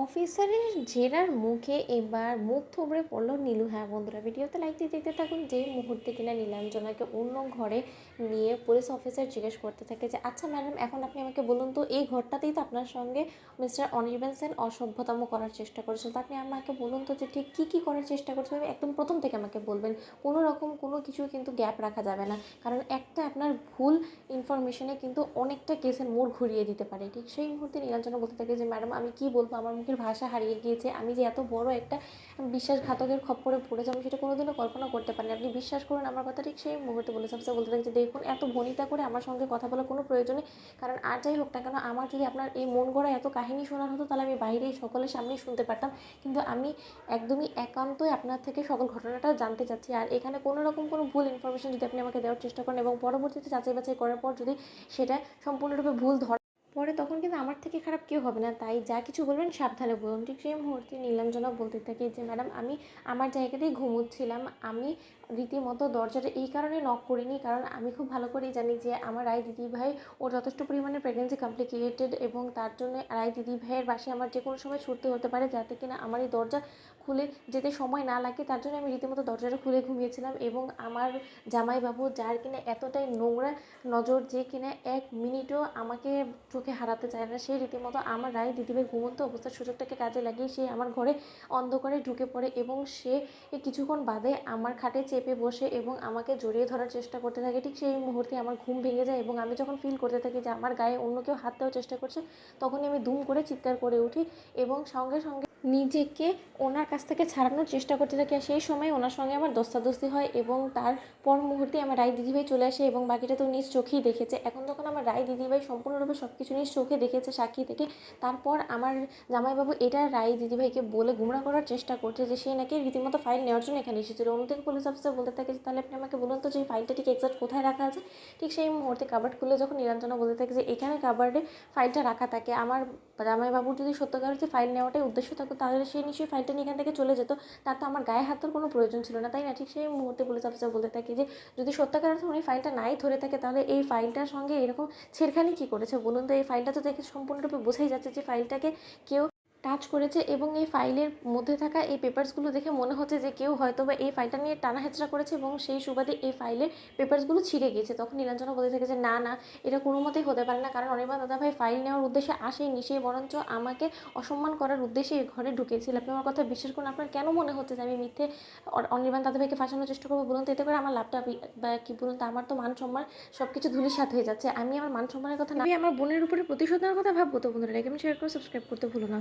অফিসারের জেরার মুখে এবার মুখ থুবড়ে পড়ল নীলু। হ্যাঁ বন্ধুরা, ভিডিওতে লাইক দিয়ে দেখতে থাকুন। যে মুহূর্তে কিনা নীলাঞ্জনাকে অন্য ঘরে নিয়ে পুলিশ অফিসার জিজ্ঞেস করতে থাকে যে আচ্ছা ম্যাডাম, এখন আপনি আমাকে বলুন তো, এই ঘরটাতেই তো আপনার সঙ্গে মিস্টার অনির্বাণ সেন অসভ্যতাম করার চেষ্টা করেছিল, তো আপনি আমাকে বলুন তো যে ঠিক কী কী করার চেষ্টা করছেন, একদম প্রথম থেকে আমাকে বলবেন। কোনো রকম কোনো কিছু কিন্তু গ্যাপ রাখা যাবে না, কারণ একটা আপনার ভুল ইনফরমেশনে কিন্তু অনেকটা কেসের মোড় ঘুরিয়ে দিতে পারে। ঠিক সেই মুহূর্তে নীলাঞ্জনা বলতে থাকে যে ম্যাডাম, আমি কি বলবো, আমার মুখের ভাষা হারিয়ে গিয়েছে। আমি যে এত বড় একটা বিশ্বাসঘাতকের খপ্পরে পড়ে যাবো সেটা কোনোদিনও কল্পনা করতে পারিনি, আপনি বিশ্বাস করুন আমার কথা। ঠিক সেই মুহূর্তে পুলিশ অফিসার বলতে থাকে যে দেখুন, এত ভনিতা করে আমার সঙ্গে কথা বলার কোনো প্রয়োজন নেই, কারণ আর যাই হোক না কেন, আমার যদি আপনার এই মন গড়া এত কাহিনী শোনার হতো তাহলে আমি বাইরে সকলের সামনেই শুনতে পারতাম, কিন্তু আমি একদমই একান্তই আপনার থেকে সকল ঘটনাটা জানতে চাচ্ছি। আর এখানে কোনো রকম কোনো ভুল ইনফরমেশন যদি আপনি আমাকে দেওয়ার চেষ্টা করেন এবং পরবর্তীতে যাচাই বাছাই করার পর যদি সেটা সম্পূর্ণরূপে ভুল পরে, তখন কিন্তু আমার থেকে খারাপ কেউ হবে না, তাই যা কিছু বলবেন সাবধানে বলুন। ঠিক সেই মুহূর্তে নীলাঞ্জনা বলতে থাকি যে ম্যাডাম, আমি আমার জায়গাতেই ঘুমোচ্ছিলাম, আমি রীতিমতো দরজাটা এই কারণে নক করিনি, কারণ আমি খুব ভালো করেই জানি যে আমার রায় দিদিভাই ও যথেষ্ট পরিমাণে প্রেগনেন্সি কমপ্লিকেটেড, এবং তার জন্য রায় দিদিভাইয়ের বাসে আমার যে কোনো সময় ছুটতে হতে পারে, যাতে কিনা আমার এই দরজা খুলে যেতে সময় না লাগে, তার জন্য আমি রীতিমতো দরজাটা খুলে ঘুমিয়েছিলাম। এবং আমার জামাইবাবু, যার কিনা এতটাই নোংরা নজর, যে কিনা এক মিনিটও আমাকে চোখে হারাতে চায় না, সে রীতিমতো আমার রায় দিদিভাই ঘুমন্ত অবস্থার সুযোগটাকে কাজে লাগিয়ে সে আমার ঘরে অন্ধকারে ঢুকে পড়ে, এবং সে কিছুক্ষণ বাদে আমার খাটে চেপে বসে এবং আমাকে জড়িয়ে ধরার চেষ্টা করতে থাকে। ঠিক সেই মুহূর্তে আমার ঘুম ভেঙে যায় এবং আমি যখন ফিল করতে থাকি যে আমার গায়ে অন্য কেউ হাত দেওয়ার চেষ্টা করছে, তখনই আমি দুম করে চিৎকার করে উঠি এবং সঙ্গে সঙ্গে নিজেকে ওনার কাছ থেকে ছাড়ানোর চেষ্টা করতে থাকি। আর সেই সময় ওনার সঙ্গে আমার দস্তাদস্তি হয় এবং তার পর মুহূর্তে আমার রায় দিদিভাই চলে আসে এবং বাকিটা তো নিজ চোখেই দেখেছে। এখন যখন আমার রায় দিদিভাই সম্পূর্ণরূপে সব কিছু নিজ চোখে দেখেছে সাক্ষী থেকে, তারপর আমার জামাইবাবু এটা রায় দিদিভাইকে বলে গুমরাহ করার চেষ্টা করছে যে সে নাকি রীতিমতো ফাইল নেওয়ার জন্য এখানে এসেছিল। অন্যদিকে পুলিশ অফিসার বলতে থাকে যে তাহলে আপনি আমাকে বলুন তো যে এই ফাইলটা ঠিক এক্সাক্ট কোথায় রাখা আছে। ঠিক সেই মুহূর্তে কাবার্ড খুলে যখন নীলাঞ্জনা বলতে থাকে যে এখানে কাবার্ডে ফাইলটা রাখা থাকে, আমার জামাইবাবুর যদি সত্যিকার হচ্ছে ফাইল নেওয়াটাই উদ্দেশ্য থাকতো তাহলে সে নিশ্চয়ই ফাইলটা নিয়ে এখান থেকে চলে যেত, তার তো আমার গায়ে হাত তোর কোনো প্রয়োজন ছিল না, তাই না? ঠিক সেই মুহূর্তে পুলিশ অফিসার বলতে থাকে যে যদি সত্যিকার অর্থে উনি ফাইলটা নাই ধরে থাকে তাহলে এই ফাইলটার সঙ্গে এরকম ছেড়খানি কী করেছে বলুন তো? এই ফাইলটা তো দেখে সম্পূর্ণরূপে বোঝাই যাচ্ছে যে ফাইলটাকে কেউ টাচ করেছে, এবং এই ফাইলের মধ্যে থাকা এই পেপারসগুলো দেখে মনে হচ্ছে যে কেউ হয়তো বা এই ফাইলটা নিয়ে টানা হেঁচড়া করেছে এবং সেই সুবাদে এই ফাইলের পেপারসগুলো ছিঁড়ে গিয়েছে। তখন নীলাঞ্জনা বলতে থাকে যে না না, এটা কোনো মতেই হতে পারে না, কারণ অনির্বাণ দাদাভাই ফাইল নেওয়ার উদ্দেশ্যে আসেনি, সে বরঞ্চ আমাকে অসম্মান করার উদ্দেশ্যে এই ঘরে ঢুকেছিল। আপনি আমার কথা বিশ্বাস করুন, আপনার কেন মনে হচ্ছে যে আমি মিথ্যে অনির্বাণ দাদাভাইকে ফাঁসানোর চেষ্টা করবো বলুন তো? এতে করে আমার লাভটা বা কী বলুন তো? আমার তো মান সম্মান সব কিছু ধূলিসাৎ হয়ে যাচ্ছে। আমি আমার মান সম্মানের কথা না ভেবে আমার বোনের উপরে প্রতিশোধ নেওয়ার কথা ভাববো তো? বন্ধুরা, লাইক এবং শেয়ার করে সাবস্ক্রাইব করতে ভুলো না।